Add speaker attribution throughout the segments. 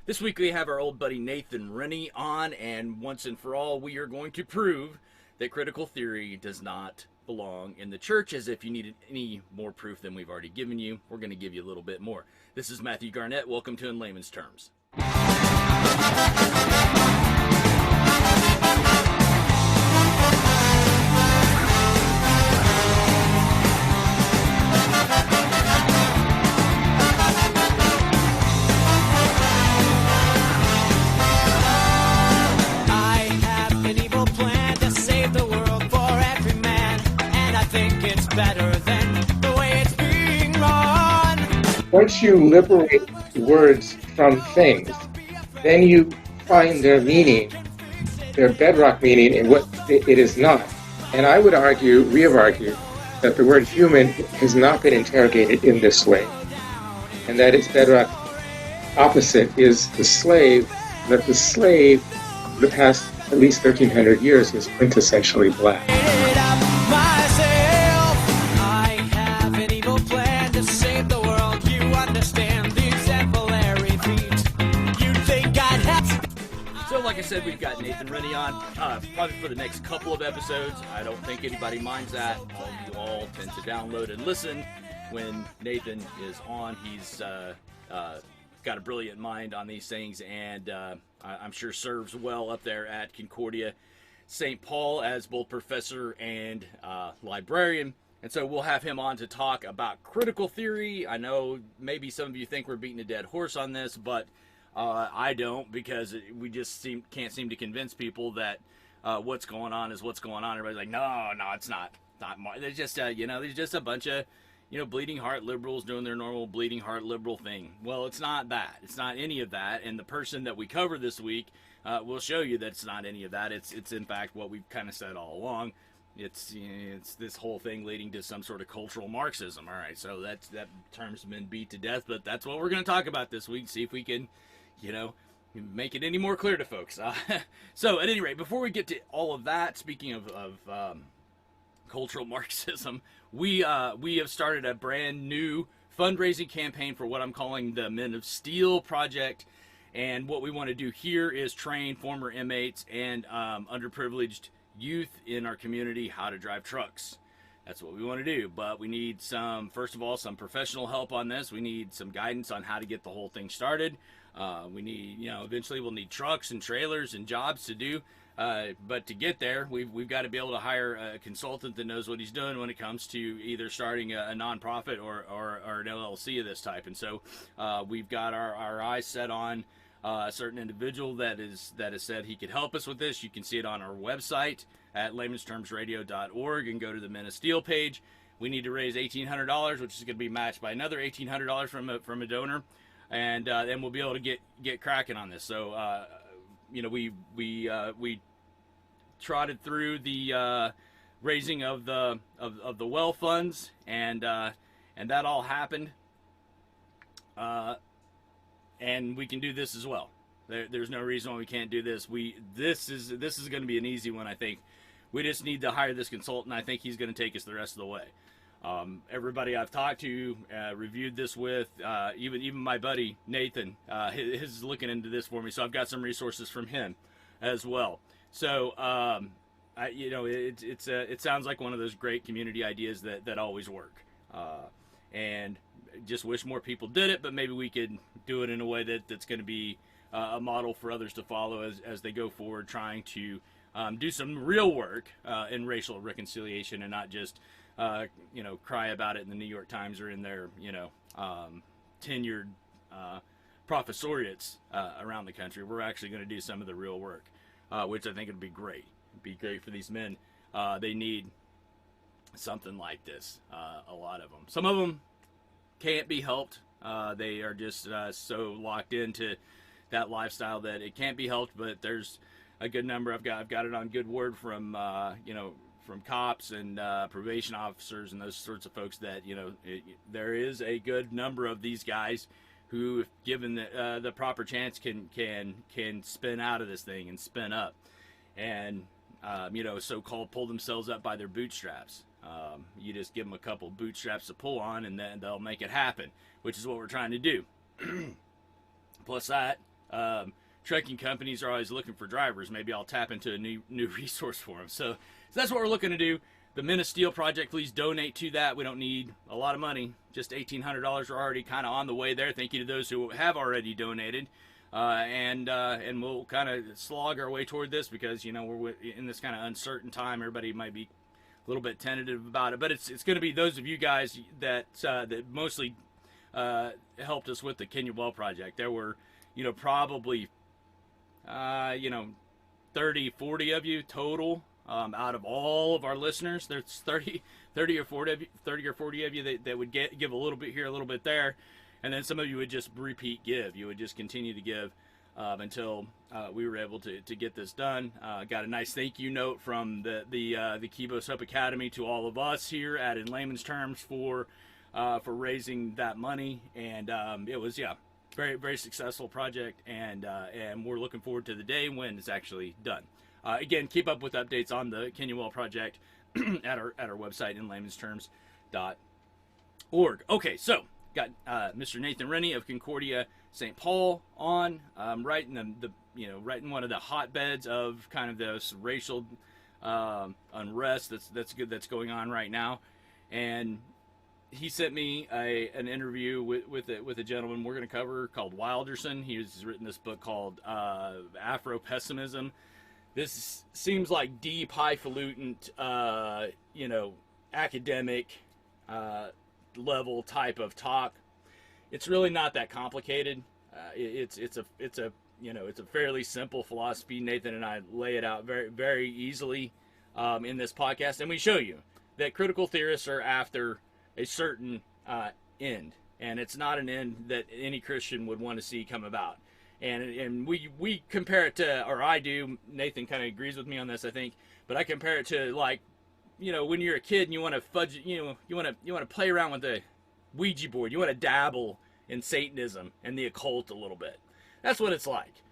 Speaker 1: This week we have our old buddy Nathan Rinne on, and once and for all, we are going to prove that critical theory does not belong in the church. As if you needed any more proof than we've already given you, we're going to give you a little bit more. This is Matthew Garnett. Welcome to In Layman's Terms.
Speaker 2: Better than the way it's being run.
Speaker 3: Once you liberate words from things, then you find their meaning, their bedrock meaning in what it is not. And I would argue, we have argued, that the word human has not been interrogated in this way, and that its bedrock opposite is the slave, that the slave, the past at least 1,300 years, was quintessentially black.
Speaker 1: Like I said, we've got Nathan Rinne on, probably for the next couple of episodes. I don't think anybody minds that. You all tend to download and listen when Nathan is on. He's got a brilliant mind on these things, and I'm sure serves well up there at Concordia St. Paul as both professor and librarian. And so we'll have him on to talk about critical theory. I know maybe some of you think we're beating a dead horse on this, but I don't, because we just can't seem to convince people that what's going on is what's going on. Everybody's like, no, it's not. There's just there's just a bunch of bleeding heart liberals doing their normal bleeding heart liberal thing. Well, it's not that. It's not any of that. And the person that we cover this week will show you that it's not any of that. It's in fact what we've kind of said all along. It's this whole thing leading to some sort of cultural Marxism. All right, so that term's been beat to death, but that's what we're going to talk about this week. See if we can make it any more clear to folks. So at any rate, before we get to all of that, speaking of cultural Marxism, we have started a brand new fundraising campaign for what I'm calling the Men of Steel Project. And what we want to do here is train former inmates and underprivileged youth in our community how to drive trucks. That's what we want to do, but we need first of all, some professional help on this. We need some guidance on how to get the whole thing started. We need, eventually we'll need trucks and trailers and jobs to do. But to get there, we've got to be able to hire a consultant that knows what he's doing when it comes to either starting a nonprofit or an LLC of this type. And so we've got our eyes set on a certain individual that has said he could help us with this. You can see it on our website at laymanstermsradio.org and go to the Men of Steel page. We need to raise $1,800, which is going to be matched by another $1,800 from a donor. And then we'll be able to get cracking on this. So, we trotted through the raising of the well funds, and that all happened. And we can do this as well. There's no reason why we can't do this. This is going to be an easy one, I think. We just need to hire this consultant. I think he's going to take us the rest of the way. Everybody I've talked to, reviewed this with, even my buddy Nathan, is looking into this for me. So I've got some resources from him as well. So, it sounds like one of those great community ideas that always work. And just wish more people did it, but maybe we could do it in a way that's going to be a model for others to follow as they go forward, trying to do some real work in racial reconciliation and not just cry about it in the New York Times or in their, tenured professoriates around the country. We're actually going to do some of the real work, which I think would be great. It'd be great for these men. They need something like this, a lot of them. Some of them can't be helped. They are just so locked into that lifestyle that it can't be helped, but there's a good number. I've got it on good word from from cops and probation officers and those sorts of folks that there is a good number of these guys who, if given the proper chance, can spin out of this thing and spin up, and so-called pull themselves up by their bootstraps. You just give them a couple bootstraps to pull on, and then they'll make it happen, which is what we're trying to do. Plus that, Trucking companies are always looking for drivers. Maybe I'll tap into a new resource for them. So that's what we're looking to do. The Men of Steel project, please donate to that. We don't need a lot of money, just $1,800. We're already kind of on the way there. Thank you to those who have already donated. And we'll kind of slog our way toward this because, you know, we're in this kind of uncertain time. Everybody might be a little bit tentative about it, but it's going to be those of you guys that mostly helped us with the Kenya Well project. There were, you know, probably, 30, 40 of you total. Out of all of our listeners, there's 30 or 40 of you that would give a little bit here, a little bit there, and then some of you would just repeat give. You would just continue to give until we were able to get this done. Got a nice thank you note from the Kibos Hope Academy to all of us here at In Layman's Terms for raising that money, and it was very, very successful project, and we're looking forward to the day when it's actually done. Again, keep up with updates on the Kenya Well project at our website, inlaymansterms.org. Okay, so got Mr. Nathan Rinne of Concordia St. Paul on, right in right in one of the hotbeds of kind of this racial unrest that's going on right now, and he sent me an interview with a gentleman we're going to cover called Wilderson. He's written this book called Afropessimism. This seems like deep, highfalutin, academic level type of talk. It's really not that complicated. It's a fairly simple philosophy. Nathan and I lay it out very, very easily in this podcast, and we show you that critical theorists are after a certain end, and it's not an end that any Christian would want to see come about. And we compare it to, or I do, Nathan kind of agrees with me on this, I think, but I compare it to, like, when you're a kid and you want to fudge, you want to play around with the Ouija board, you want to dabble in Satanism and the occult a little bit. That's what it's like.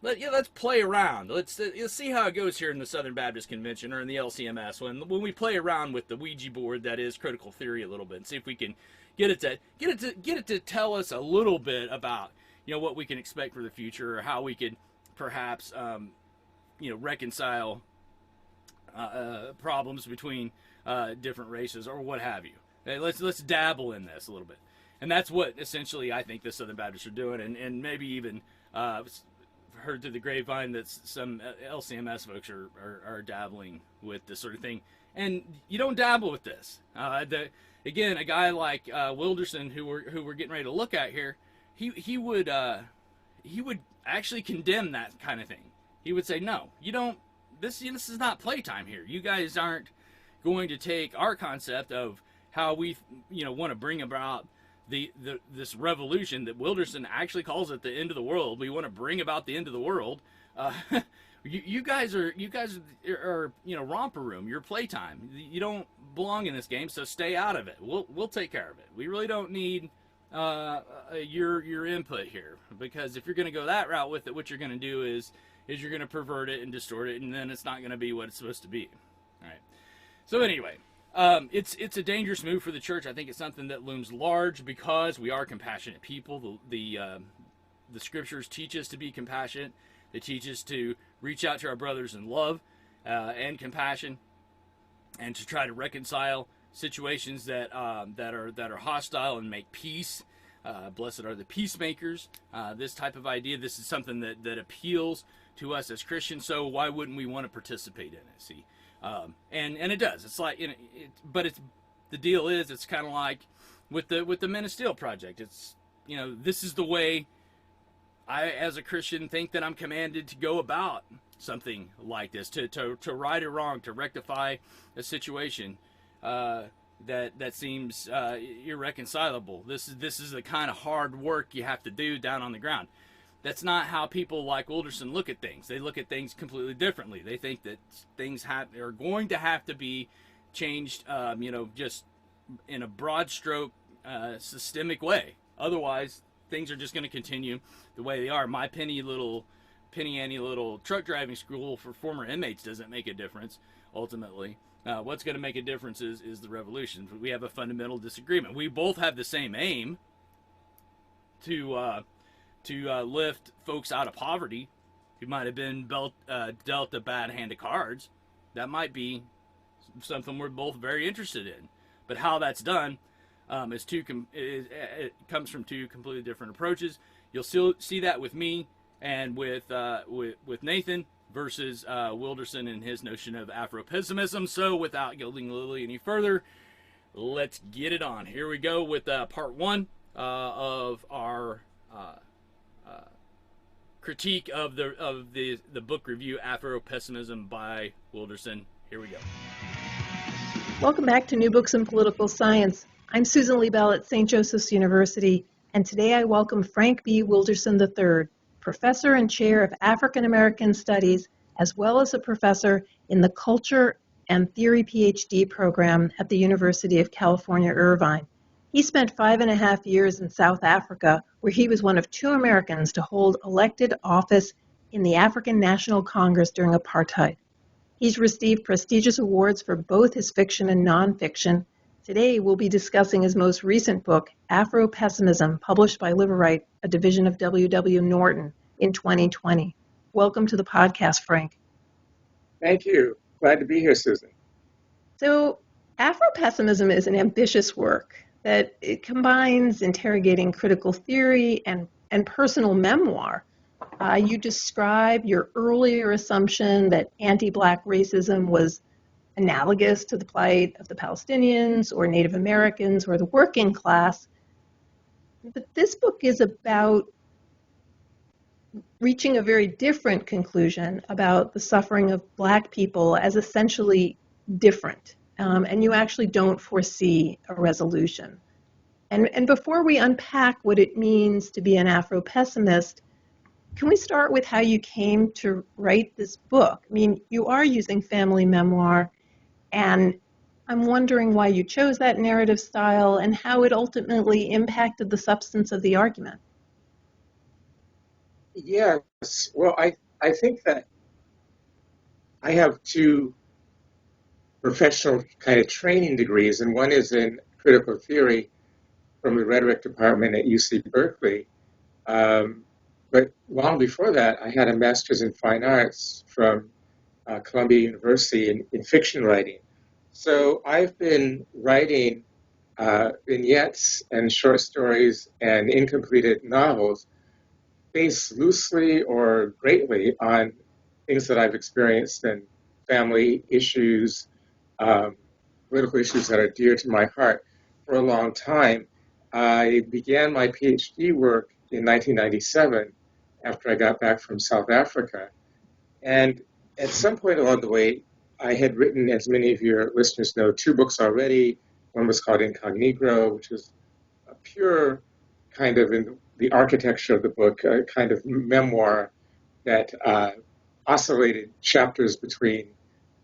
Speaker 1: Let's play around. Let's see how it goes here in the Southern Baptist Convention or in the LCMS when we play around with the Ouija board that is critical theory a little bit, and see if we can get it to tell us a little bit about what we can expect for the future, or how we could perhaps reconcile problems between different races or what have you. Let's dabble in this a little bit, and that's what essentially I think the Southern Baptists are doing, and maybe even heard through the grapevine that some LCMS folks are dabbling with this sort of thing. And you don't dabble with this. Again, a guy like Wilderson, who we're getting ready to look at here, he would actually condemn that kind of thing. He would say, no, you don't. This is not playtime here. You guys aren't going to take our concept of how we want to bring about this revolution that Wilderson actually calls it the end of the world. We want to bring about the end of the world. You guys are romper room. You're playtime. You don't belong in this game, so stay out of it. We'll take care of it. We really don't need your input here, because if you're going to go that route with it, what you're going to do is you're going to pervert it and distort it, and then it's not going to be what it's supposed to be. All right. So anyway, it's a dangerous move for the church. I think it's something that looms large because we are compassionate people. The scriptures teach us to be compassionate. They teach us to reach out to our brothers in love and compassion, and to try to reconcile situations that are hostile and make peace. Blessed are the peacemakers. This type of idea. This is something that appeals to us as Christians. So why wouldn't we want to participate in it? See, and it does. It's like, but the deal is, it's kind of like with the Men of Steel project. It's this is the way I, as a Christian, think that I'm commanded to go about something like this, to right or wrong, to rectify a situation that seems irreconcilable. This is the kind of hard work you have to do down on the ground. That's not how people like Wilderson look at things. They look at things completely differently. They think that things are going to have to be changed, just in a broad stroke, systemic way. Otherwise, things are just going to continue the way they are. My penny ante little truck driving school for former inmates doesn't make a difference, ultimately. What's going to make a difference is the revolution. We have a fundamental disagreement. We both have the same aim to to lift folks out of poverty who might have been dealt a bad hand of cards. That might be something we're both very interested in. But how that's done it comes from two completely different approaches. You'll still see that with me and with Nathan versus Wilderson and his notion of Afropessimism. So without gilding Lily any further, let's get it on. Here we go with part one of our critique of the book review Afropessimism by Wilderson. Here we go.
Speaker 4: Welcome back to New Books in Political Science. I'm Susan Liebell at St. Joseph's University, and today I welcome Frank B. Wilderson III, Professor and Chair of African American Studies, as well as a professor in the Culture and Theory PhD program at the University of California, Irvine. He spent 5.5 years in South Africa, where he was one of 2 Americans to hold elected office in the African National Congress during apartheid. He's received prestigious awards for both his fiction and nonfiction. Today, we'll be discussing his most recent book, Afropessimism, published by Liverite, a division of W.W. Norton, in 2020. Welcome to the podcast, Frank.
Speaker 3: Thank you. Glad to be here, Susan.
Speaker 4: So, Afropessimism is an ambitious work that it combines interrogating critical theory and personal memoir. You describe your earlier assumption that anti-Black racism was analogous to the plight of the Palestinians or Native Americans or the working class. But this book is about reaching a very different conclusion about the suffering of Black people as essentially different. And you actually don't foresee a resolution. And before we unpack what it means to be an Afropessimist, can we start with how you came to write this book? I mean, you are using family memoir, and I'm wondering why you chose that narrative style and how it ultimately impacted the substance of the argument.
Speaker 3: Yes. Well, I think that I have 2 professional kind of training degrees, and one is in critical theory from the rhetoric department at UC Berkeley. But long before that, I had a master's in fine arts from Columbia University in fiction writing. So I've been writing vignettes and short stories and incompleted novels based loosely or greatly on things that I've experienced and family issues, political issues that are dear to my heart for a long time. I began my PhD work in 1997 after I got back from South Africa. And at some point along the way, I had written, as many of your listeners know, 2 books already. One was called Incognito, which was a pure kind of, in the architecture of the book, a kind of memoir that oscillated chapters between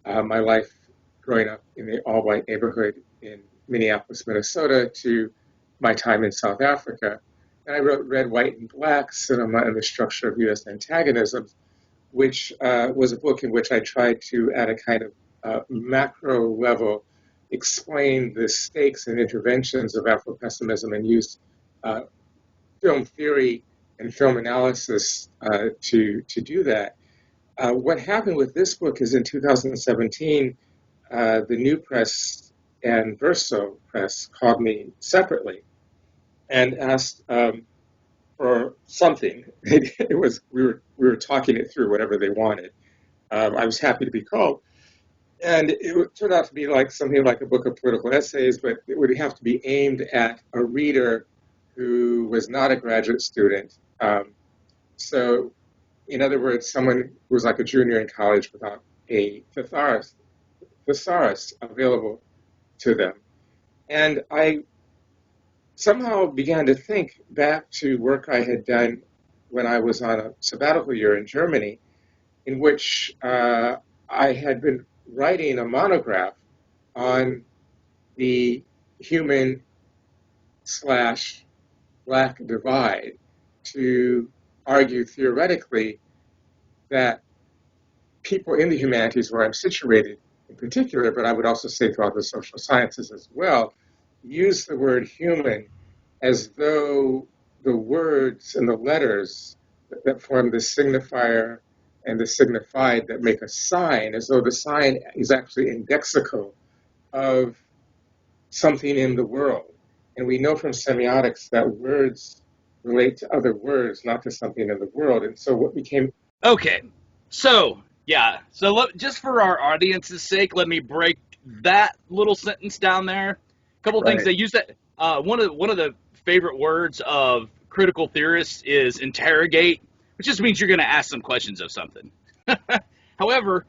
Speaker 3: my life growing up in the all-white neighborhood in Minneapolis, Minnesota, to my time in South Africa. And I wrote Red, White, and Black, Cinema and the Structure of U.S. Antagonism, which was a book in which I tried to, at a kind of macro level, explain the stakes and interventions of Afropessimism and use film theory and film analysis to do that. What happened with this book is in 2017, the New Press and Verso Press called me separately and asked for something. We were talking it through, whatever they wanted. I was happy to be called, and it turned out to be like something like a book of political essays, but it would have to be aimed at a reader who was not a graduate student. So, in other words, someone who was like a junior in college without a thesaurus available to them. And I somehow began to think back to work I had done when I was on a sabbatical year in Germany, in which I had been writing a monograph on the human/Black divide to argue theoretically that people in the humanities, where I'm situated in particular, but I would also say throughout the social sciences as well, use the word human as though the words and the letters that form the signifier and the signified that make a sign, as though the sign is actually indexical of something in the world. And we know from semiotics that words relate to other words, not to something in the world. And so what became...
Speaker 1: Okay, so, yeah. So just for our audience's sake, let me break that little sentence down there. A couple of things. They use that. One of the favorite words of critical theorists is interrogate, which just means you're going to ask some questions of something. However,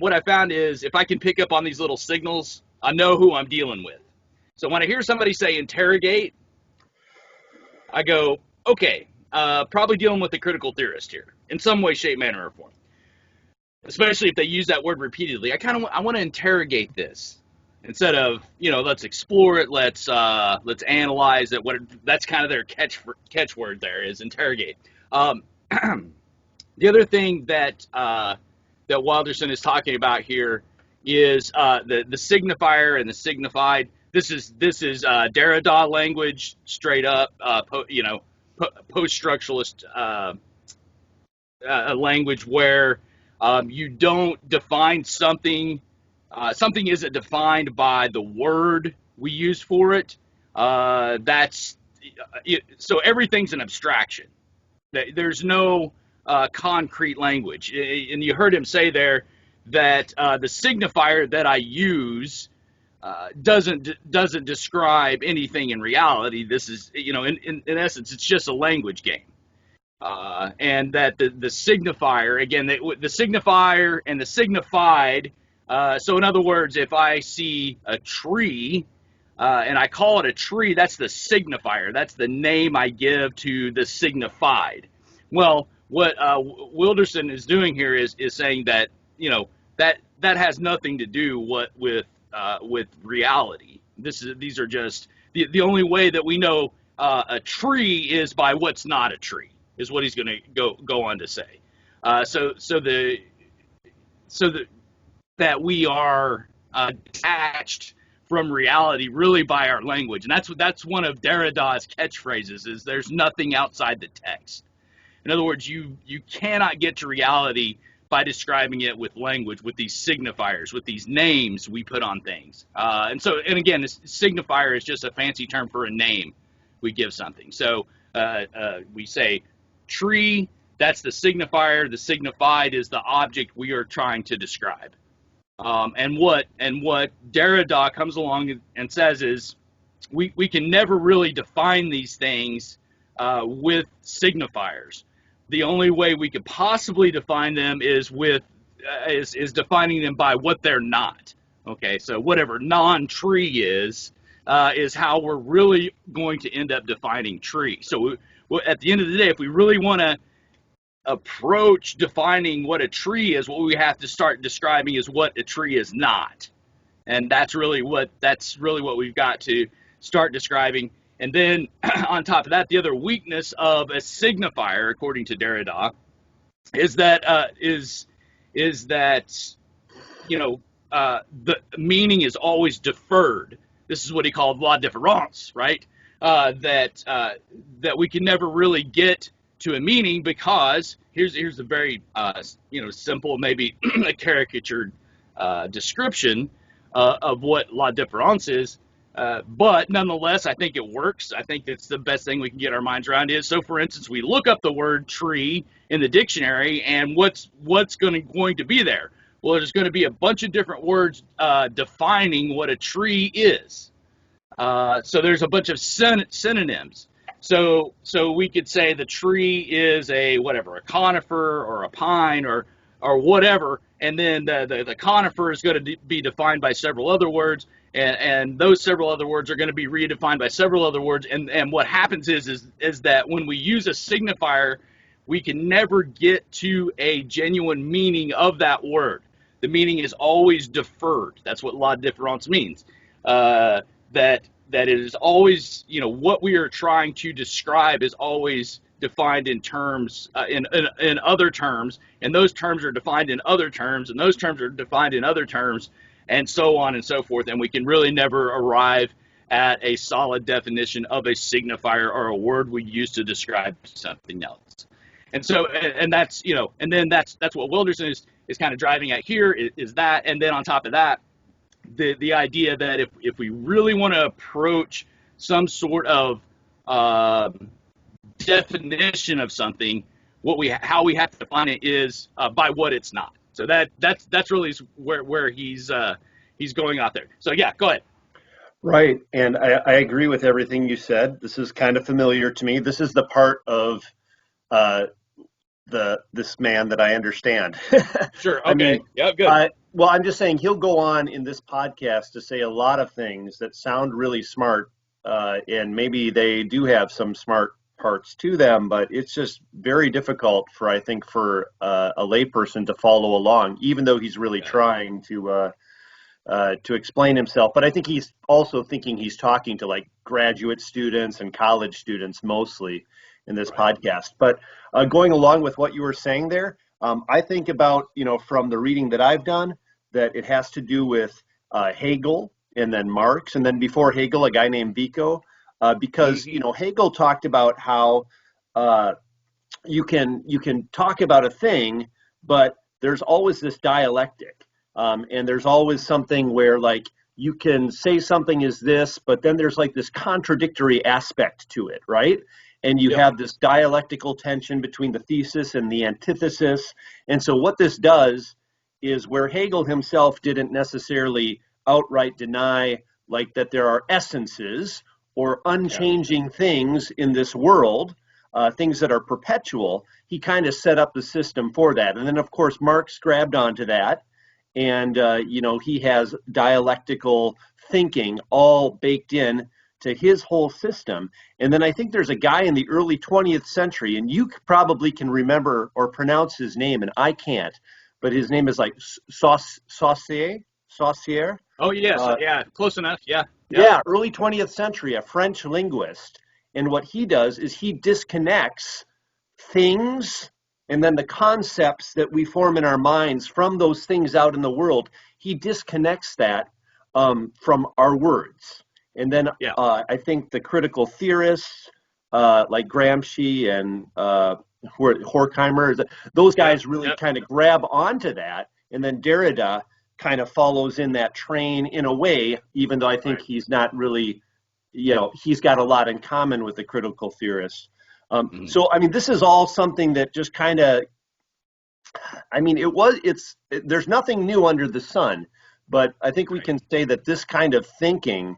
Speaker 1: what I found is if I can pick up on these little signals, I know who I'm dealing with. So when I hear somebody say interrogate, I go, okay, probably dealing with a critical theorist here in some way, shape, manner, or form. Especially if they use that word repeatedly. I want to interrogate this instead of, let's explore it, let's analyze it. That's kind of their catchword there is interrogate. The other thing that Wilderson is talking about here is the signifier and the signified. This is Derrida language, straight up, post-structuralist language where you don't define something. Something isn't defined by the word we use for it. So everything's an abstraction. There's no concrete language. And you heard him say there that the signifier that I use doesn't describe anything in reality. This is, in essence, it's just a language game. And that the signifier, again, the signifier and the signified. So in other words, if I see a tree and I call it a tree, that's the signifier. That's the name I give to the signified. Well, what Wilderson is doing here is saying that that has nothing to do with reality. These are just the only way that we know a tree is by what's not a tree, is what he's going to go on to say. That we are detached from reality really by our language, and that's one of Derrida's catchphrases. Is there's nothing outside the text. In other words, you cannot get to reality by describing it with language, with these signifiers, with these names we put on things. And again, this signifier is just a fancy term for a name we give something. So we say tree, that's the signifier. The signified is the object we are trying to describe. And what Derrida comes along and says is we can never really define these things with signifiers. The only way we could possibly define them is defining them by what they're not. Okay, so whatever non-tree is how we're really going to end up defining tree. So at the end of the day, if we really want to approach defining what a tree is, what we have to start describing is what a tree is not. And that's really what we've got to start describing. And then on top of that, the other weakness of a signifier, according to Derrida, is that the meaning is always deferred. This is what he called la différence, right? That we can never really get to a meaning because here's a very simple, maybe a caricatured description of what la différence is. But nonetheless, I think it works. I think it's the best thing we can get our minds around is. So, for instance, we look up the word tree in the dictionary, and what's going to be there? Well, there's going to be a bunch of different words defining what a tree is. So there's a bunch of synonyms. So we could say the tree is a conifer or a pine or whatever, and then the conifer is going to be defined by several other words. And those several other words are going to be redefined by several other words. And what happens is that when we use a signifier, we can never get to a genuine meaning of that word. The meaning is always deferred. That's what la différence means. That it is always, what we are trying to describe is always defined in terms, in other terms, and those terms are defined in other terms, and those terms are defined in other terms, and so on and so forth, and we can really never arrive at a solid definition of a signifier or a word we use to describe something else. And so, and that's, and then that's what Wilderson is kind of driving at here is that. And then on top of that, the idea that if we really want to approach some sort of definition of something, how we have to define it is by what it's not. So that's really where he's going out there. So yeah, go ahead.
Speaker 5: Right, and I agree with everything you said. This is kind of familiar to me. This is the part of this man that I understand.
Speaker 1: Sure. Okay. I mean, yeah. Good.
Speaker 5: Well, I'm just saying he'll go on in this podcast to say a lot of things that sound really smart, and maybe they do have some smart parts to them, but it's just very difficult for a layperson to follow along, even though he's really trying to explain himself. But I think he's also thinking he's talking to like graduate students and college students mostly in this podcast. But going along with what you were saying there, I think about, from the reading that I've done, that it has to do with Hegel and then Marx, and then before Hegel, a guy named Vico, because, Hegel talked about how you can talk about a thing, but there's always this dialectic. And there's always something where like you can say something is this, but then there's like this contradictory aspect to it, right? And you have this dialectical tension between the thesis and the antithesis. And so what this does is where Hegel himself didn't necessarily outright deny like that there are essences or unchanging things in this world, things that are perpetual, he kind of set up the system for that. And then of course Marx grabbed onto that. And, he has dialectical thinking all baked in to his whole system. And then I think there's a guy in the early 20th century, and you probably can remember or pronounce his name, and I can't, but his name is like Saussure?
Speaker 1: Oh, yes. Yeah, close enough. Yeah.
Speaker 5: Yeah, early 20th century, a French linguist. And what he does is he disconnects things and then the concepts that we form in our minds from those things out in the world. He disconnects that from our words. And then I think the critical theorists like Gramsci and Horkheimer, those guys really kind of grab onto that. And then Derrida kind of follows in that train in a way, even though I think he's not really, he's got a lot in common with the critical theorists. So, I mean, this is all something that just kind of, I mean, there's nothing new under the sun, but I think we can say that this kind of thinking,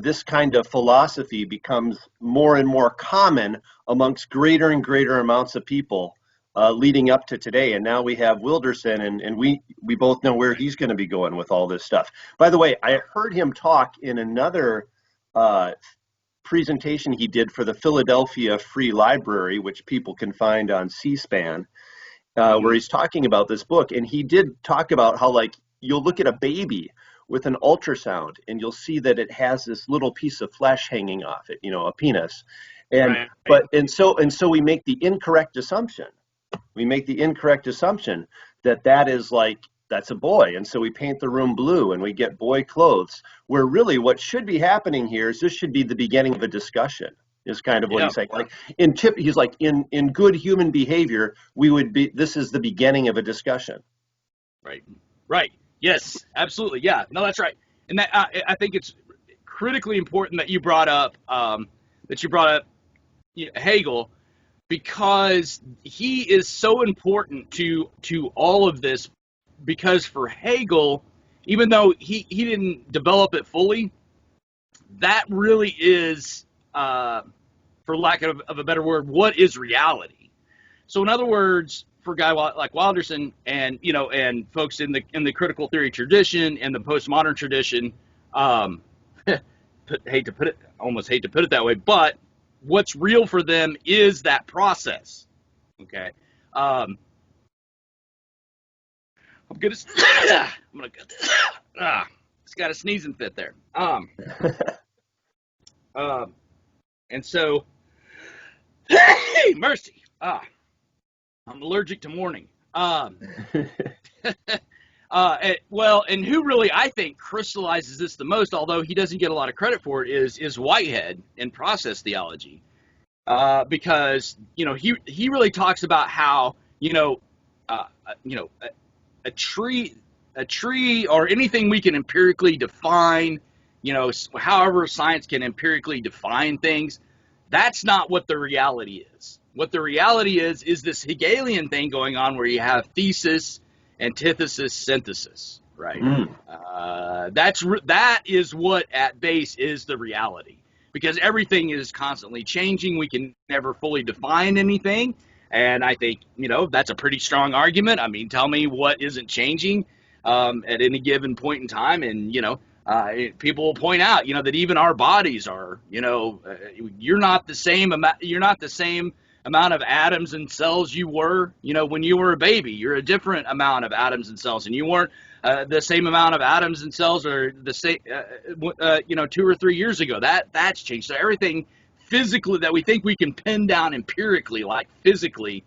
Speaker 5: this kind of philosophy becomes more and more common amongst greater and greater amounts of people leading up to today. And now we have Wilderson, and we both know where he's going to be going with all this stuff. By the way, I heard him talk in another presentation he did for the Philadelphia Free Library, which people can find on C-SPAN, where he's talking about this book. And he did talk about how, like, you'll look at a baby with an ultrasound and you'll see that it has this little piece of flesh hanging off it, a penis. And so we make the incorrect assumption. That is like, that's a boy. And so we paint the room blue and we get boy clothes, where really what should be happening here is this should be the beginning of a discussion, is kind of what he's saying. Like he's like in good human behavior, this is the beginning of a discussion.
Speaker 1: Right. Yes, absolutely. Yeah, no, that's right. And that I think it's critically important that you brought up Hegel, because he is so important to all of this. Because for Hegel, even though he didn't develop it fully, that really is, for lack of a better word, what is reality. So in other words, for a guy like Wilderson and and folks in the critical theory tradition and the postmodern tradition, hate to put it that way, but what's real for them is that process. Okay. I'm gonna it's got a sneezing fit there. And so, hey, mercy. I'm allergic to morning. Well, and who really, I think, crystallizes this the most, although he doesn't get a lot of credit for it, is Whitehead in process theology. Because, he really talks about how, a tree or anything we can empirically define, however science can empirically define things, that's not what the reality is. What the reality is this Hegelian thing going on where you have thesis, antithesis, synthesis, right? That is what at base is the reality, because everything is constantly changing. We can never fully define anything. And I think, that's a pretty strong argument. I mean, tell me what isn't changing at any given point in time. And, people will point out, that even our bodies are, you're not the same amount of atoms and cells you were, when you were a baby. You're a different amount of atoms and cells, and you weren't the same amount of atoms and cells or the same, 2 or 3 years ago. That's changed. So everything physically that we think we can pin down empirically, like physically,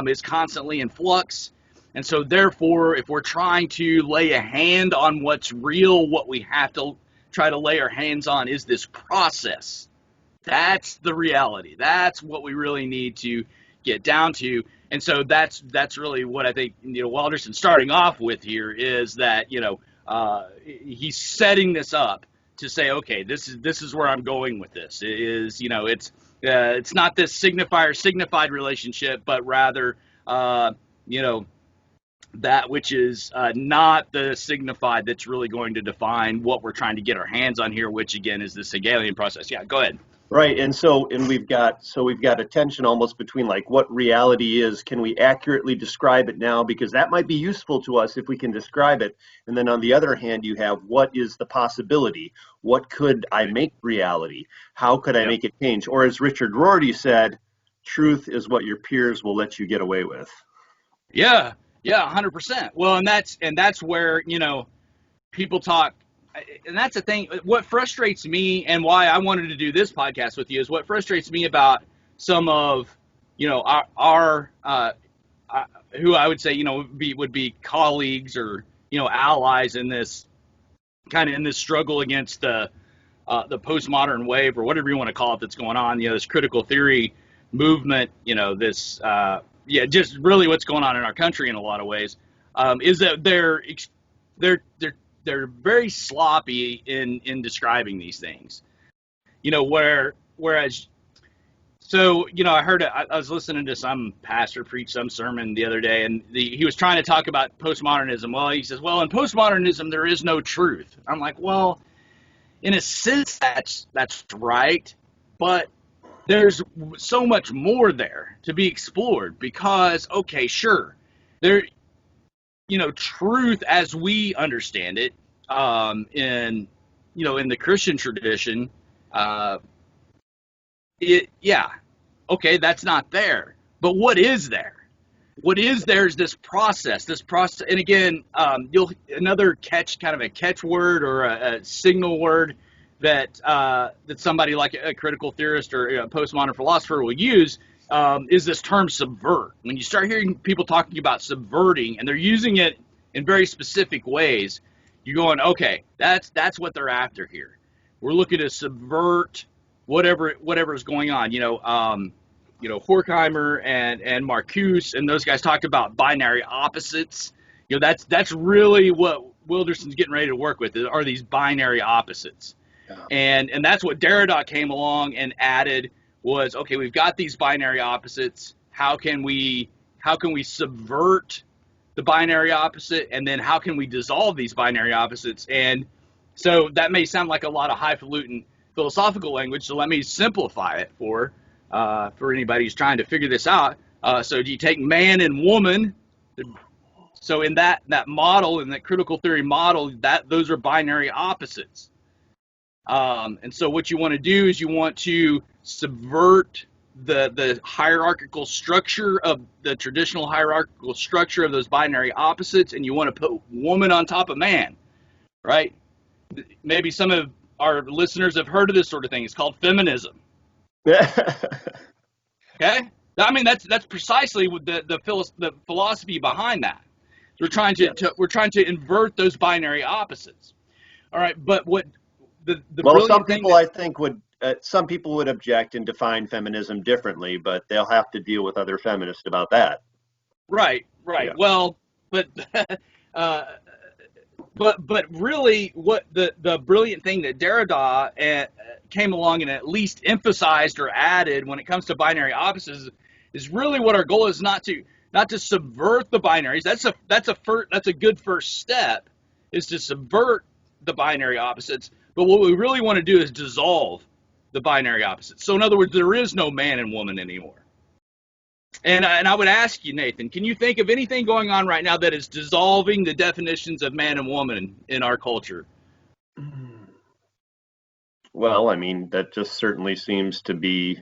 Speaker 1: is constantly in flux. And so therefore, if we're trying to lay a hand on what's real, what we have to try to lay our hands on is this process. That's the reality. That's what we really need to get down to. And so that's really what I think, Wilderson's starting off with here is that, he's setting this up to say, okay, this is where I'm going with this. It is, it's not this signified relationship, but rather, that which is not the signified that's really going to define what we're trying to get our hands on here, which again is this Hegelian process. Yeah, go ahead.
Speaker 5: Right, and we've got a tension almost between like what reality is. Can we accurately describe it now? Because that might be useful to us if we can describe it. And then on the other hand, you have what is the possibility? What could I make reality? How could I make it change? Or as Richard Rorty said, truth is what your peers will let you get away with.
Speaker 1: Yeah, 100%. Well, and that's where people talk. And that's the thing. What frustrates me and why I wanted to do this podcast with you is what frustrates me about some of, our who I would say, would be colleagues or, allies in this struggle against the postmodern wave or whatever you want to call it that's going on, this critical theory movement, just really what's going on in our country in a lot of ways, is that they're very sloppy in describing these things, whereas, I heard I was listening to some pastor preach some sermon the other day, and he was trying to talk about postmodernism. Well, he says, well, in postmodernism, there is no truth. I'm like, well, in a sense, that's right, but there's so much more there to be explored because, okay, sure, there, truth as we understand it, in the Christian tradition, okay, that's not there. But what is there? What is there is this process, and again, another catchword or a signal word that somebody like a critical theorist or a postmodern philosopher will use, is this term subvert. When you start hearing people talking about subverting, and they're using it in very specific ways, you're going, okay, that's what they're after here. We're looking to subvert whatever is going on. Horkheimer and Marcuse and those guys talked about binary opposites. That's really what Wilderson's getting ready to work with, are these binary opposites. Yeah. And that's what Derrida came along and added was, okay, we've got these binary opposites. How can we subvert the binary opposite, and then how can we dissolve these binary opposites? And so that may sound like a lot of highfalutin philosophical language, so let me simplify it for anybody who's trying to figure this out. So do you take man and woman? So in that model, in that critical theory model, those are binary opposites. And so what you want to do is you want to subvert the hierarchical structure of the traditional hierarchical structure of those binary opposites, and you want to put woman on top of man, right? Maybe some of our listeners have heard of this sort of thing. It's called feminism. Okay, I mean that's precisely what the philosophy behind that. So we're trying to invert those binary opposites. All right, but what the
Speaker 5: well, some
Speaker 1: brilliant thing
Speaker 5: people
Speaker 1: that,
Speaker 5: I think some people would object and define feminism differently, but they'll have to deal with other feminists about that.
Speaker 1: right.
Speaker 5: Yeah.
Speaker 1: Well, but but really, what the brilliant thing that Derrida came along and at least emphasized or added when it comes to binary opposites is really what our goal is, not to subvert the binaries. That's a good first step, is to subvert the binary opposites. But what we really want to do is dissolve the binary opposites. So in other words, there is no man and woman anymore. And I would ask you, Nathan, can you think of anything going on right now that is dissolving the definitions of man and woman in our culture?
Speaker 5: Well, I mean, that just certainly seems to be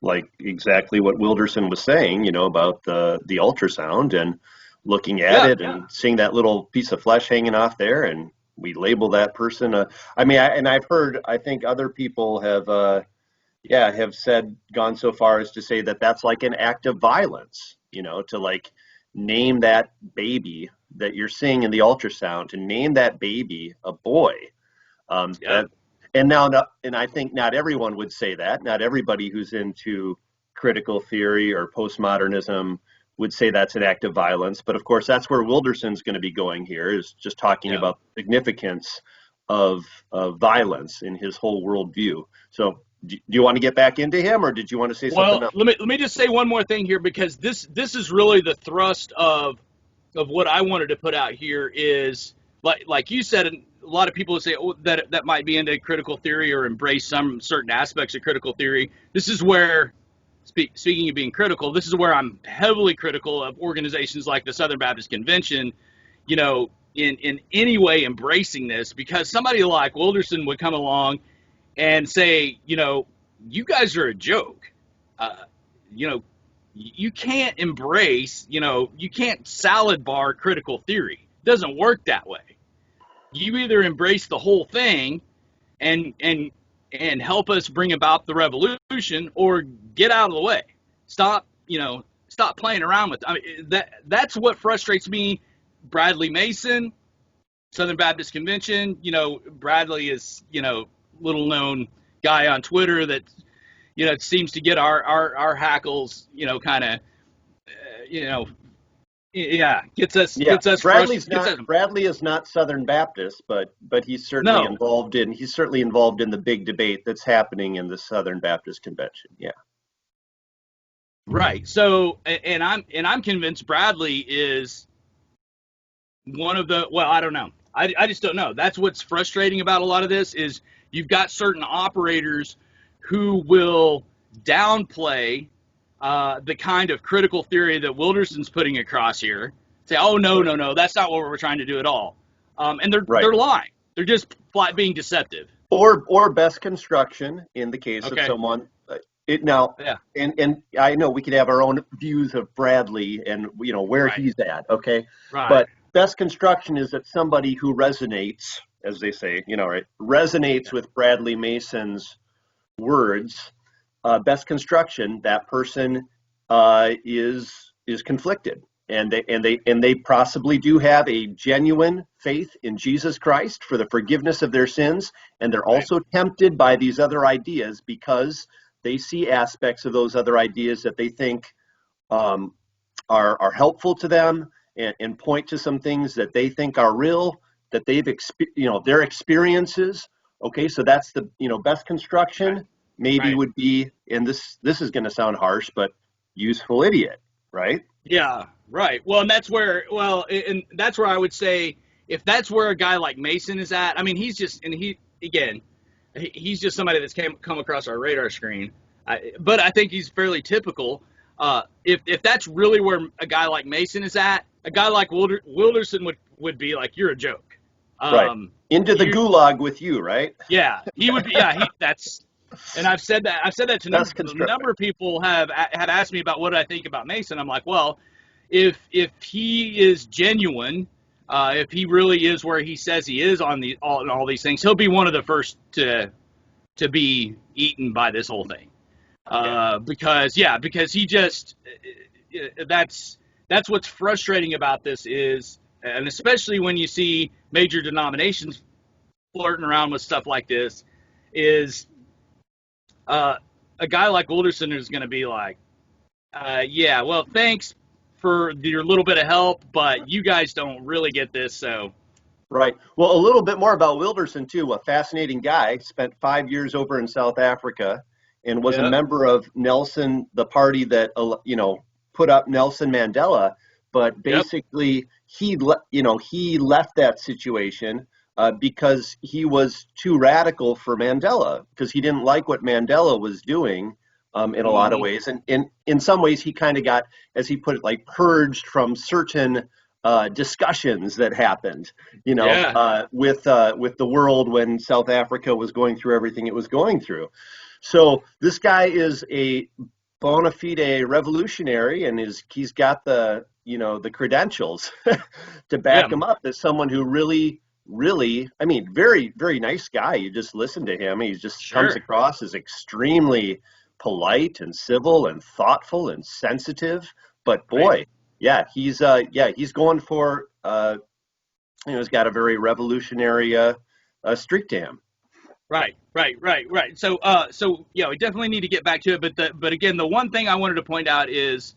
Speaker 5: like exactly what Wilderson was saying, about the ultrasound and looking at it and seeing that little piece of flesh hanging off there, and we label that person. I think other people have gone so far as to say that that's like an act of violence, to like name that baby that you're seeing in the ultrasound, to name that baby a boy. And I think not everyone would say that. Not everybody who's into critical theory or postmodernism would say that's an act of violence. But of course, that's where Wilderson's going to be going here, is just talking about the significance of violence in his whole worldview. So do you want to get back into him, or did you want to say something else?
Speaker 1: Let me just say one more thing here, because this is really the thrust of what I wanted to put out here is, like you said, and a lot of people say that might be into critical theory or embrace some certain aspects of critical theory. This is where, speaking of being critical, this is where I'm heavily critical of organizations like the Southern Baptist Convention, in any way embracing this, because somebody like Wilderson would come along and say, you guys are a joke. You can't embrace, you can't salad bar critical theory. It doesn't work that way. You either embrace the whole thing and help us bring about the revolution, or get out of the way. Stop playing around with it. I mean, that's what frustrates me. Bradley Mason, Southern Baptist Convention, Bradley is, little known guy on Twitter that, seems to get our hackles, gets us.
Speaker 5: Bradley is not Southern Baptist, but he's certainly involved in the big debate that's happening in the Southern Baptist Convention. Yeah.
Speaker 1: Right. So, and I'm convinced Bradley is one of the, well, I don't know. I just don't know. That's what's frustrating about a lot of this, is you've got certain operators who will downplay the kind of critical theory that Wilderson's putting across here. Say, oh, no, that's not what we're trying to do at all. And they're lying. They're just flat being deceptive.
Speaker 5: Or best construction in the case of someone. And I know we could have our own views of Bradley and where he's at. Okay.
Speaker 1: Right.
Speaker 5: But best construction is that somebody who resonates, as they say, resonates with Bradley Mason's words. Best construction, that person is conflicted, and they possibly do have a genuine faith in Jesus Christ for the forgiveness of their sins, and they're also tempted by these other ideas because they see aspects of those other ideas that they think are helpful to them, and point to some things that they think are real, that they've their experiences. Okay, so that's the best construction. Maybe would be, and this is going to sound harsh, but useful idiot, right?
Speaker 1: Yeah, right. Well, and that's where I would say, if that's where a guy like Mason is at, I mean, he's just somebody that's come across our radar screen. But I think he's fairly typical. If that's really where a guy like Mason is at, a guy like Wilderson would be like, you're a joke.
Speaker 5: Right. Into the gulag with you, right?
Speaker 1: Yeah, he would be. Yeah, that's. And I've said that to a number of people have asked me about what I think about Mason. I'm like, well, if he is genuine, if he really is where he says he is on all these things, he'll be one of the first to be eaten by this whole thing. Because he just, that's what's frustrating about this, is and especially when you see major denominations flirting around with stuff like this, is a guy like Wilderson is going to be like, yeah, well, thanks for your little bit of help, but you guys don't really get this, so.
Speaker 5: Right. Well, a little bit more about Wilderson, too. A fascinating guy. Spent 5 years over in South Africa and was a member of Nelson, the party that, put up Nelson Mandela. But basically, he left that situation because he was too radical for Mandela, because he didn't like what Mandela was doing in a lot of ways. And in some ways, he kind of got, as he put it, like purged from certain discussions that happened, with the world when South Africa was going through everything it was going through. So this guy is a bona fide revolutionary, and he's got the credentials to back him up as someone who really, I mean, very, very nice guy. You just listen to him. He just comes across as extremely polite and civil and thoughtful and sensitive. But boy, he's going for, he's got a very revolutionary streak to him.
Speaker 1: Right. So we definitely need to get back to it. But again, the one thing I wanted to point out is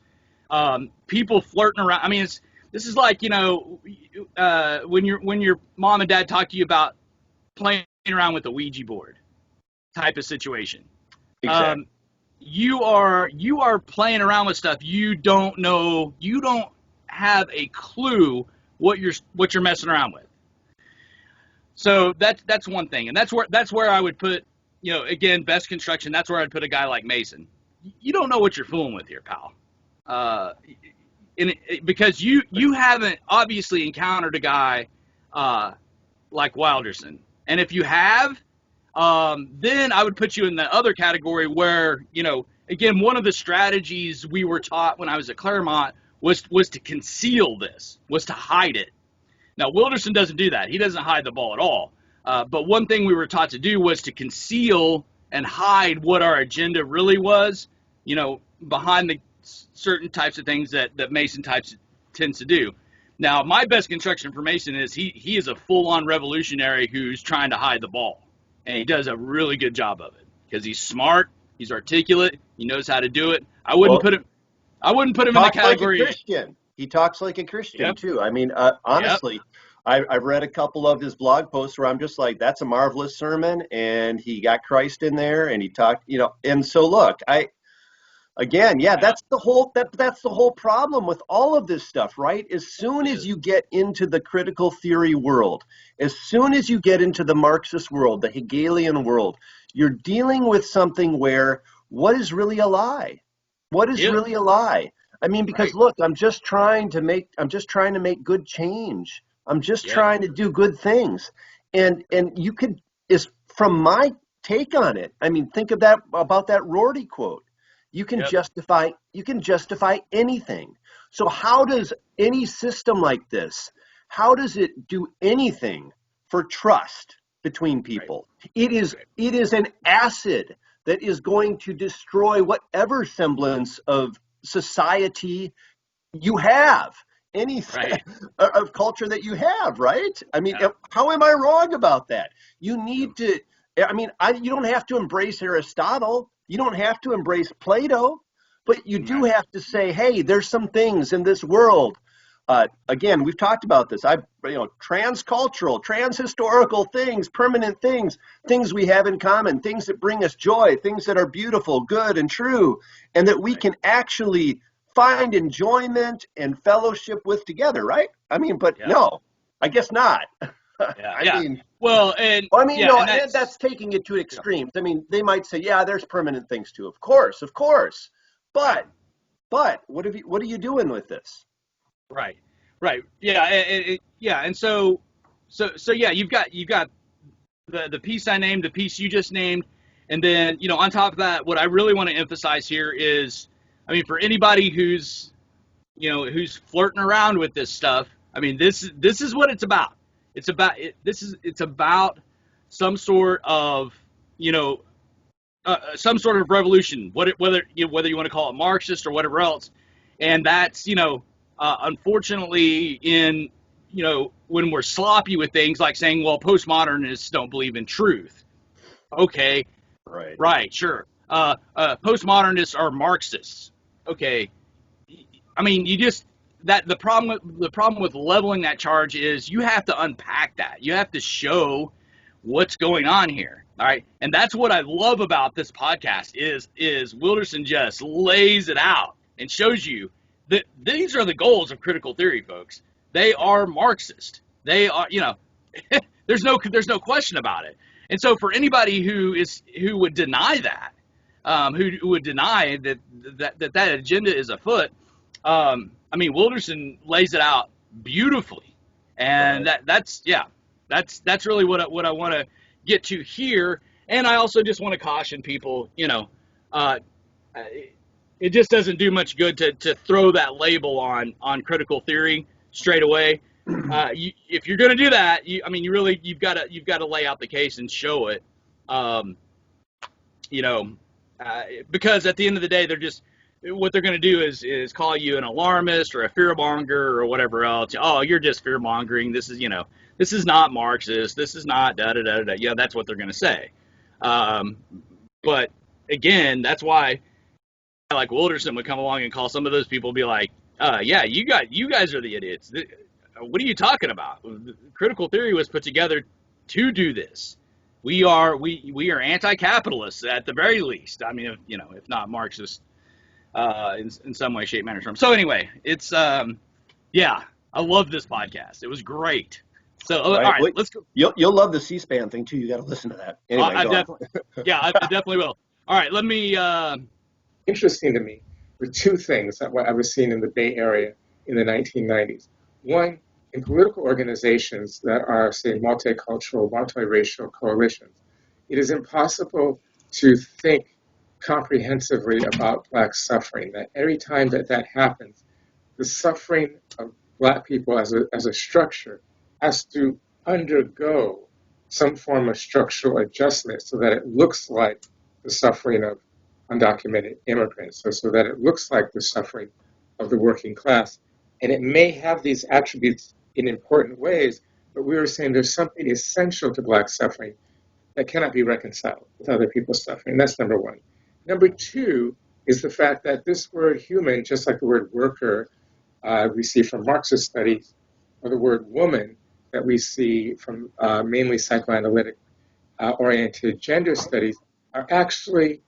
Speaker 1: people flirting around. I mean, this is like, when your mom and dad talk to you about playing around with a Ouija board type of situation.
Speaker 5: Exactly.
Speaker 1: You are playing around with stuff you don't know. You don't have a clue what you're messing around with. So that's one thing, and that's where I would put, again, best construction. That's where I'd put a guy like Mason. You don't know what you're fooling with here, pal. Because you haven't obviously encountered a guy like Wilderson, and if you have, then I would put you in the other category where, again, one of the strategies we were taught when I was at Claremont was to conceal this, was to hide it. Now, Wilderson doesn't do that. He doesn't hide the ball at all. But one thing we were taught to do was to conceal and hide what our agenda really was, behind the certain types of things that Mason tends to do. Now, my best construction for Mason is he is a full-on revolutionary who's trying to hide the ball. And he does a really good job of it because he's smart, he's articulate, he knows how to do it. I wouldn't put him in the category.
Speaker 5: Like a Christian. He talks like a Christian too. I mean, honestly, I've read a couple of his blog posts where I'm just like, that's a marvelous sermon, and he got Christ in there, and he talked, And so look, that's the whole problem with all of this stuff, right? As soon as you get into the critical theory world, as soon as you get into the Marxist world, the Hegelian world, you're dealing with something where what is really a lie? What is really a lie? I mean, because look, I'm just trying to make good change. I'm just trying to do good things. And you could, is from my take on it, I mean, think of that, about that Rorty quote. You can justify anything. So how does any system like this, how does it do anything for trust between people? It is an acid that is going to destroy whatever semblance of society you have, anything of culture that you have, right? I mean, how am I wrong about that? You need to, you don't have to embrace Aristotle. You don't have to embrace Plato, but you do have to say, hey, there's some things in this world. Again, we've talked about this. Transcultural, transhistorical things, permanent things we have in common, things that bring us joy, things that are beautiful, good, and true, and that we can actually find enjoyment and fellowship with together, right? I mean, but no, I guess not. That's taking it to extremes. I mean, they might say, there's permanent things too. Of course. But what are you doing with this?
Speaker 1: Right. And so you've got the piece I named, the piece you just named, and then on top of that, what I really want to emphasize here is, I mean, for anybody who's flirting around with this stuff, I mean, this is what it's about. It's about some sort of revolution, whether you want to call it Marxist or whatever else, and that's unfortunately in when we're sloppy with things like saying, well, postmodernists don't believe in truth. Okay. Right. Sure. Postmodernists are Marxists. Okay. I mean, the problem with leveling that charge is you have to unpack that. You have to show what's going on here. All right. And that's what I love about this podcast is Wilderson just lays it out and shows you that these are the goals of critical theory, folks. They are Marxist. They are, there's no question about it. And so for anybody who would deny that, who would deny that agenda is afoot, I mean, Wilderson lays it out beautifully, and that's really what I want to get to here. And I also just want to caution people, it just doesn't do much good to throw that label on critical theory straight away. If you're going to do that, you've got to lay out the case and show it, because at the end of the day, what they're going to do is call you an alarmist or a fearmonger or whatever else. Oh, you're just fear mongering. This is not Marxist. This is not da da da da. Yeah, that's what they're going to say. But again, that's why like Wilderson would come along and call some of those people and be like, yeah, you guys are the idiots. What are you talking about? Critical theory was put together to do this. We are anti-capitalists at the very least. I mean, if not Marxist, in some way, shape, manner, form. So anyway, it's I love this podcast. It was great. So all right, let's go.
Speaker 5: You'll love the C-SPAN thing too. You got to listen to that. Anyway,
Speaker 1: I definitely will. All right, let me.
Speaker 3: Interesting to me were two things that I was seeing in the Bay Area in the 1990s. One, in political organizations that are, say, multicultural, multiracial coalitions, it is impossible to think comprehensively about Black suffering. That every time that happens, the suffering of Black people as a structure has to undergo some form of structural adjustment so that it looks like the suffering of undocumented immigrants, so that it looks like the suffering of the working class. And it may have these attributes in important ways, but we were saying there's something essential to Black suffering that cannot be reconciled with other people's suffering. That's number one. Number two is the fact that this word human, just like the word worker we see from Marxist studies, or the word woman that we see from mainly psychoanalytic oriented gender studies, are actually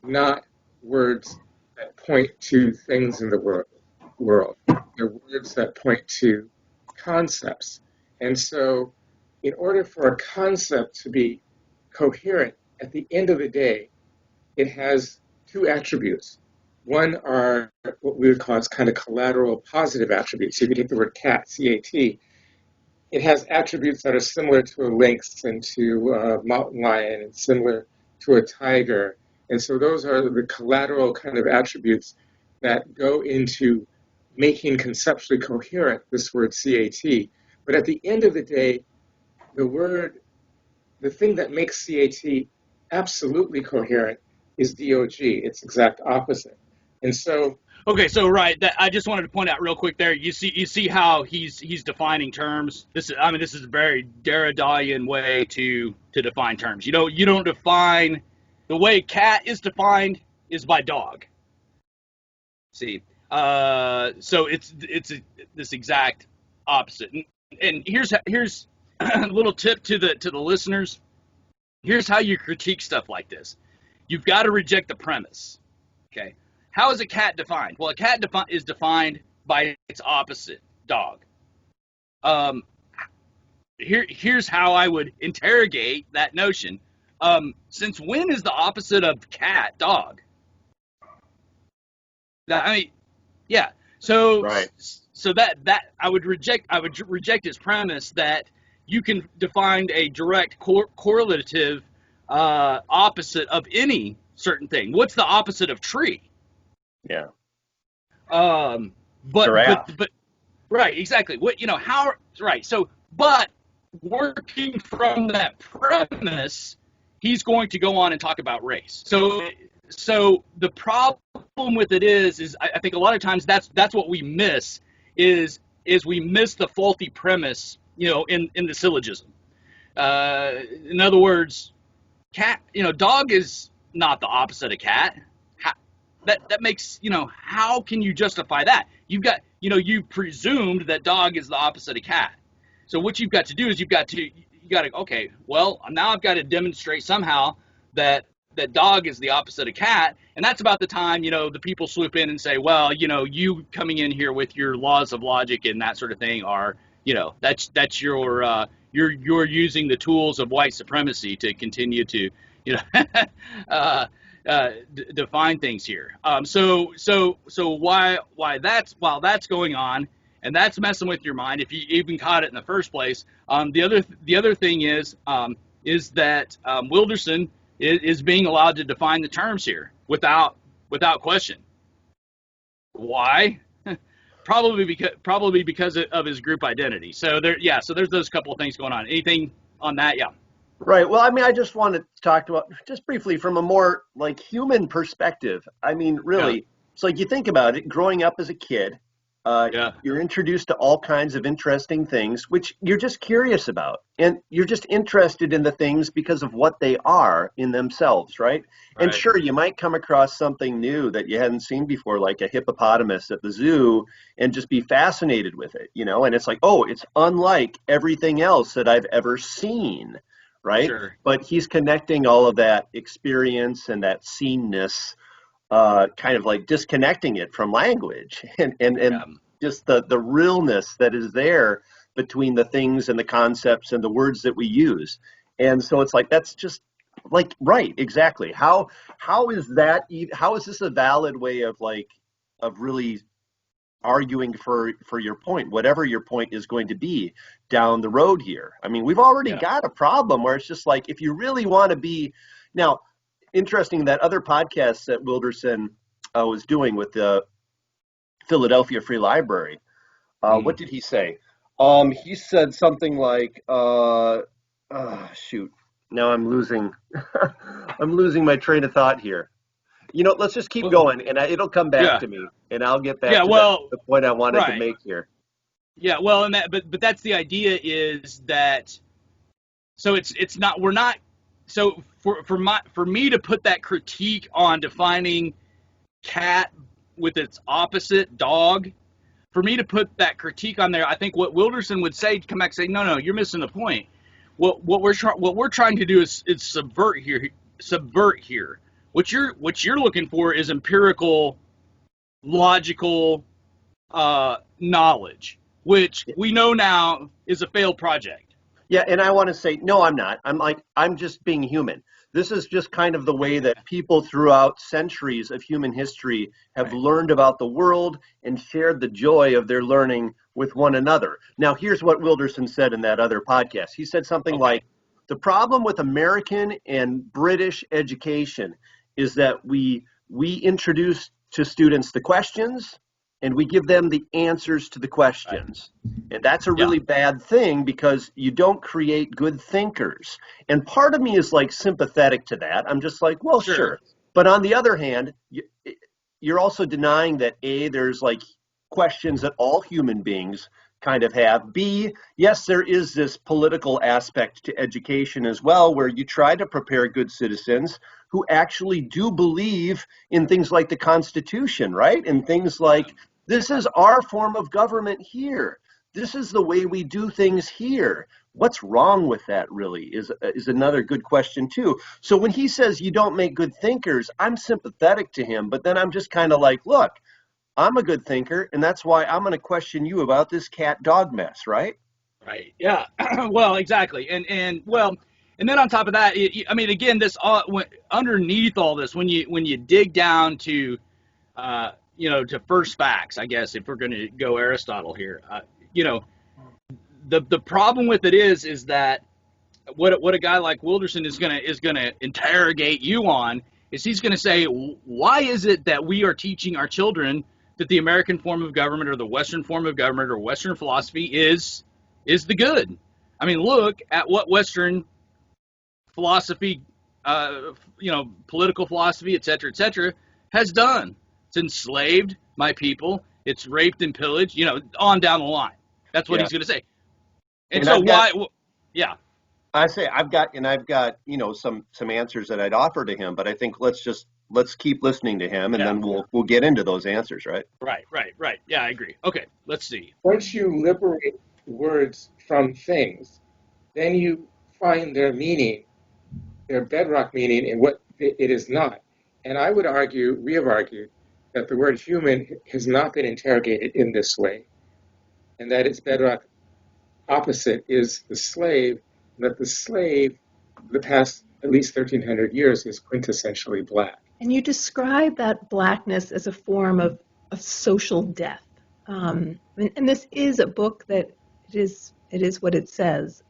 Speaker 3: not words that point to things in the world. They're words that point to concepts. And so in order for a concept to be coherent, at the end of the day, it has two attributes. One are what we would call as kind of collateral positive attributes. So if you take the word cat, C-A-T, it has attributes that are similar to a lynx and to a mountain lion and similar to a tiger. And so those are the collateral kind of attributes that go into making conceptually coherent this word CAT. But at the end of the day, the thing that makes CAT absolutely coherent is DOG, its exact opposite. And so
Speaker 1: okay, so right, I just wanted to point out real quick there. You see how he's defining terms. This is a very Derridean way to define terms. You don't define. The way cat is defined is by dog. See, so it's this exact opposite. And here's a little tip to the listeners. Here's how you critique stuff like this. You've got to reject the premise. Okay, how is a cat defined? Well, a cat is defined by its opposite, dog. Here's how I would interrogate that notion. Since when is the opposite of cat dog? Yeah. So
Speaker 5: right.
Speaker 1: So that I would reject his premise that you can define a direct correlative opposite of any certain thing. What's the opposite of tree?
Speaker 5: Yeah.
Speaker 1: But right, exactly. How right. So but working from that premise, he's going to go on and talk about race. So the problem with it is I think a lot of times that's what we miss is is we miss the faulty premise, in the syllogism. In other words, dog is not the opposite of cat. That makes, how can you justify that? You presumed that dog is the opposite of cat. So what you've got to do is okay, well, now I've got to demonstrate somehow that dog is the opposite of cat. And that's about the time, the people swoop in and say, well, you coming in here with your laws of logic and that sort of thing are, that's your, you're using the tools of white supremacy to continue to, define things here. So while that's going on, and that's messing with your mind, if you even caught it in the first place. The other thing is that Wilderson is being allowed to define the terms here without question. Why? Probably because of his group identity. So there's those couple of things going on. Anything on that? Yeah.
Speaker 5: Right. Well, I mean, I just want to talk about just briefly from a more like human perspective. I mean, really, It's like you think about it, growing up as a kid, you're introduced to all kinds of interesting things, which you're just curious about. And you're just interested in the things because of what they are in themselves, right? And sure, you might come across something new that you hadn't seen before, like a hippopotamus at the zoo, and just be fascinated with it, and it's like, oh, it's unlike everything else that I've ever seen. Right. Sure. But he's connecting all of that experience and that seenness, kind of like disconnecting it from language and just the realness that is there between the things and the concepts and the words that we use. And so it's like, that's just like, right, exactly. How is this a valid way of really arguing for your point, whatever your point is going to be down the road here? I mean, we've already got a problem where it's just like, if you really want to be now, interesting that other podcast that Wilderson was doing with the Philadelphia Free Library. What did he say? He said something like, shoot, now I'm losing my train of thought here. Let's just keep going, and it'll come back to me, and I'll get back to the point I wanted to make here.
Speaker 1: Yeah, well, and but that's the idea is that. So it's not, we're not. So for me to put that critique on defining cat with its opposite, dog, for me to put that critique on there, I think what Wilderson would say, come back and say, no, you're missing the point. What we're trying to do is subvert here. What you're looking for is empirical, logical knowledge, which we know now is a failed project.
Speaker 5: Yeah, and I want to say, no, I'm not. I'm just being human. This is just kind of the way that people throughout centuries of human history have learned about the world and shared the joy of their learning with one another. Now, here's what Wilderson said in that other podcast. He said something like, the problem with American and British education is that we introduce to students the questions and we give them the answers to the questions. And that's a really bad thing because you don't create good thinkers. And part of me is like sympathetic to that. I'm just like, well, sure. But on the other hand, you're also denying that A, there's like questions that all human beings kind of have. B, yes, there is this political aspect to education as well, where you try to prepare good citizens who actually do believe in things like the Constitution, right? And things like, this is our form of government here. This is the way we do things here. What's wrong with that really is another good question too. So when he says you don't make good thinkers, I'm sympathetic to him, but then I'm just kind of like, look, I'm a good thinker, and that's why I'm going to question you about this cat-dog mess, right?
Speaker 1: Right. Yeah. Well, exactly. And then on top of that, I mean, again, this underneath all this, when you dig down to, to first facts, I guess, if we're going to go Aristotle here, the problem with it is that what a guy like Wilderson is gonna interrogate you on is he's going to say, why is it that we are teaching our children that the American form of government or the Western form of government or Western philosophy is the good? I mean, look at what Western philosophy, political philosophy, et cetera, has done. It's enslaved my people. it's raped and pillaged, on down the line. That's what
Speaker 5: Yeah.
Speaker 1: he's going to say. And
Speaker 5: And
Speaker 1: so
Speaker 5: I've got-
Speaker 1: yeah.
Speaker 5: I say I've got some answers that I'd offer to him, but I think let's keep listening to him, and
Speaker 1: Yeah.
Speaker 5: then we'll get into those answers, right?
Speaker 1: Right. Yeah, I agree. Okay, let's see.
Speaker 3: Once you liberate words from things, then you find their meaning, their bedrock meaning in what it is not. And I would argue, we have argued, that the word human has not been interrogated in this way, and that its bedrock opposite is the slave, and that the slave, the past at least 1,300 years, is quintessentially black.
Speaker 4: And you describe that blackness as a form of social death. And this is a book that it is what it says.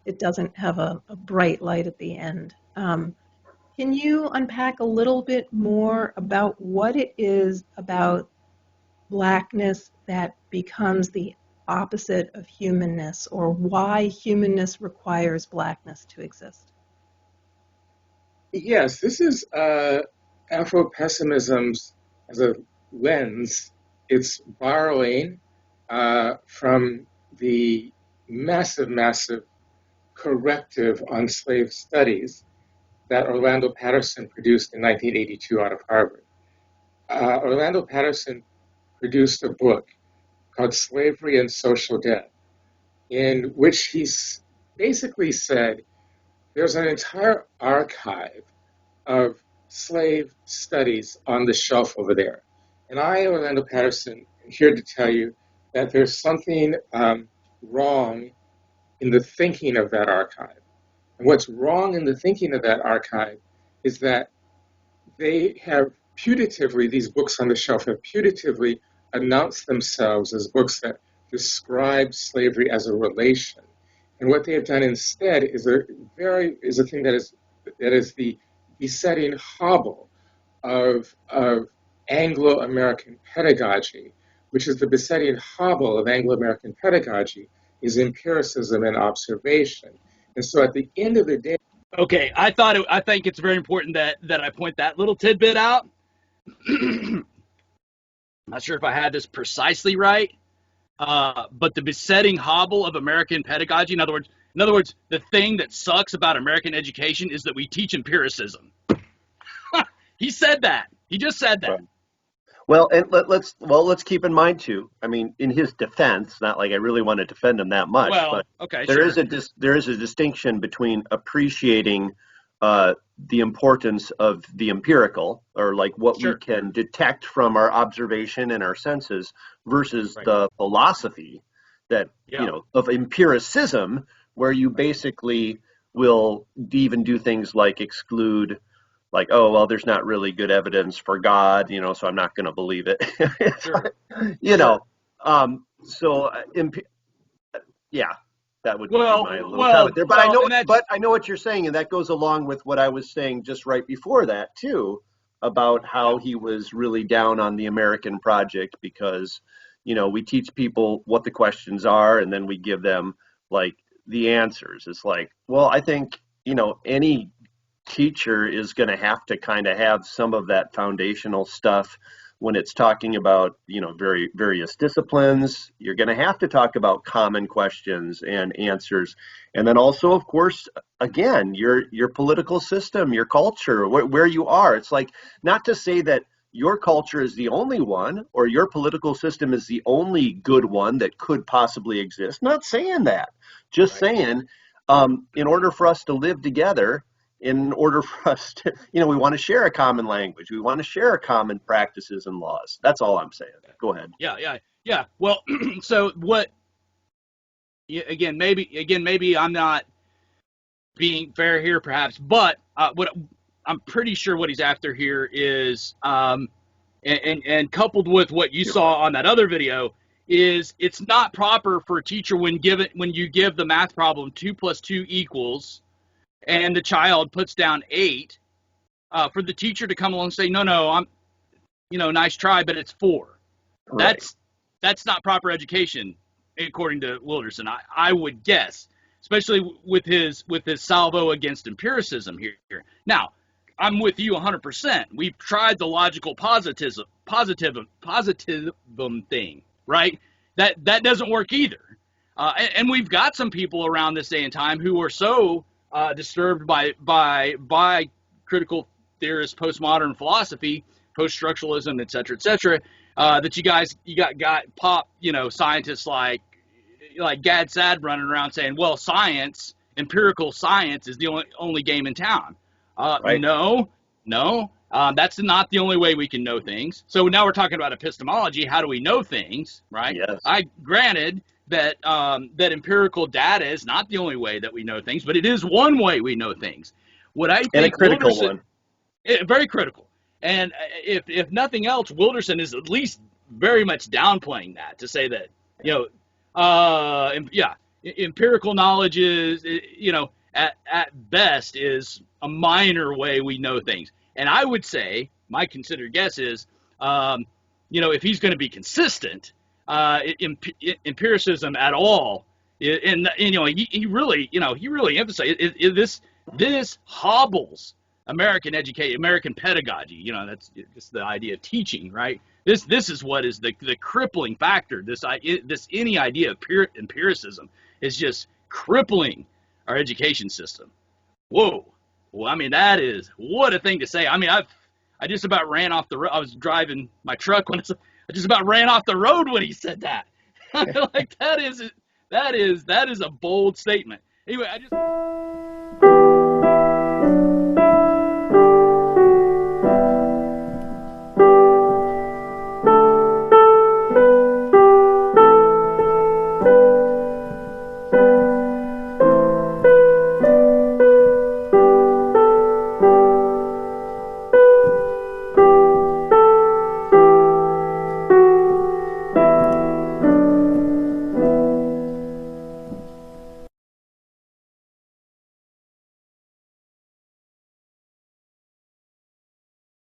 Speaker 4: It doesn't have a bright light at the end. Can you unpack a little bit more about what it is about blackness that becomes the opposite of humanness, or why humanness requires blackness to exist?
Speaker 3: Yes, this is Afropessimism as a lens. It's borrowing from the massive corrective on slave studies that Orlando Patterson produced in 1982 out of Harvard. Orlando Patterson produced a book called Slavery and Social Death, in which he basically said there's an entire archive of slave studies on the shelf over there. And I, Orlando Patterson, am here to tell you that there's something wrong in the thinking of that archive. And what's wrong in the thinking of that archive is that they have putatively, these books on the shelf have putatively announced themselves as books that describe slavery as a relation. And what they have done instead is a thing that is the besetting hobble of Anglo-American pedagogy, which is the besetting hobble of Anglo-American pedagogy is empiricism and observation. And so at the end of the day,
Speaker 1: Okay, I think it's very important that I point that little tidbit out. Not sure if I had this precisely right, but the besetting hobble of American pedagogy, in other words, the thing that sucks about American education is that we teach empiricism. He said that. He just said that.
Speaker 5: Right. Well, and let's keep in mind too. I mean, in his defense, not like I really want to defend him that much,
Speaker 1: Well,
Speaker 5: but
Speaker 1: okay,
Speaker 5: there
Speaker 1: sure.
Speaker 5: is a distinction between appreciating the importance of the empirical, or like what
Speaker 1: Sure.
Speaker 5: we can detect from our observation and our senses, versus
Speaker 1: Right.
Speaker 5: the philosophy that
Speaker 1: Yeah.
Speaker 5: of empiricism, where you basically will even do things like exclude. Like, oh, well, there's not really good evidence for God, so I'm not going to believe it.
Speaker 1: Sure.
Speaker 5: Yeah, that would
Speaker 1: Well,
Speaker 5: be my little
Speaker 1: well,
Speaker 5: comment there. But
Speaker 1: well, and that's-
Speaker 5: I know what you're saying, and that goes along with what I was saying just right before that too, about how he was really down on the American project because, we teach people what the questions are, and then we give them like the answers. It's like, well, I think any teacher is going to have to kind of have some of that foundational stuff when it's talking about various disciplines. You're going to have to talk about common questions and answers, and then also, of course, again, your political system, your culture, where you are. It's like, not to say that your culture is the only one or your political system is the only good one that could possibly exist. Not saying that, just saying in order for us to live together, in order for us to, we want to share a common language. We want to share common practices and laws. That's all I'm saying. Go ahead.
Speaker 1: Yeah. Well, so what? Again, maybe I'm not being fair here, perhaps, but what I'm pretty sure what he's after here is, and coupled with what you saw on that other video, is it's not proper for a teacher when you give the math problem 2 + 2 = and the child puts down 8, for the teacher to come along and say, no, I'm, nice try, but it's 4.
Speaker 5: Right.
Speaker 1: That's not proper education, according to Wilderson. I would guess, especially with his salvo against empiricism here. Now, I'm with you 100%. We've tried the logical positivism positivism thing, right? That doesn't work either. And we've got some people around this day and time who are so disturbed by critical theorists, postmodern philosophy, post-structuralism, et cetera, that you got pop, scientists like Gad Saad running around saying, well, empirical science is the only game in town.
Speaker 5: Right.
Speaker 1: No, that's not the only way we can know things. So now we're talking about epistemology. How do we know things, right?
Speaker 5: Yes.
Speaker 1: Granted that empirical data is not the only way that we know things, but it is one way we know things. What I think,
Speaker 5: And a critical one.
Speaker 1: Very critical. And if nothing else, Wilderson is at least very much downplaying that, to say that, empirical knowledge is, at best is a minor way we know things. And I would say, my considered guess is, if he's going to be consistent, empiricism at all, and he really emphasized this hobbles American pedagogy. That's just the idea of teaching, right? This is what is the crippling factor. Any idea of empiricism is just crippling our education system. Whoa. Well, I mean, what a thing to say. I mean, I just about ran off the road. I was driving my truck I just about ran off the road when he said that. Like that is a bold statement. Anyway,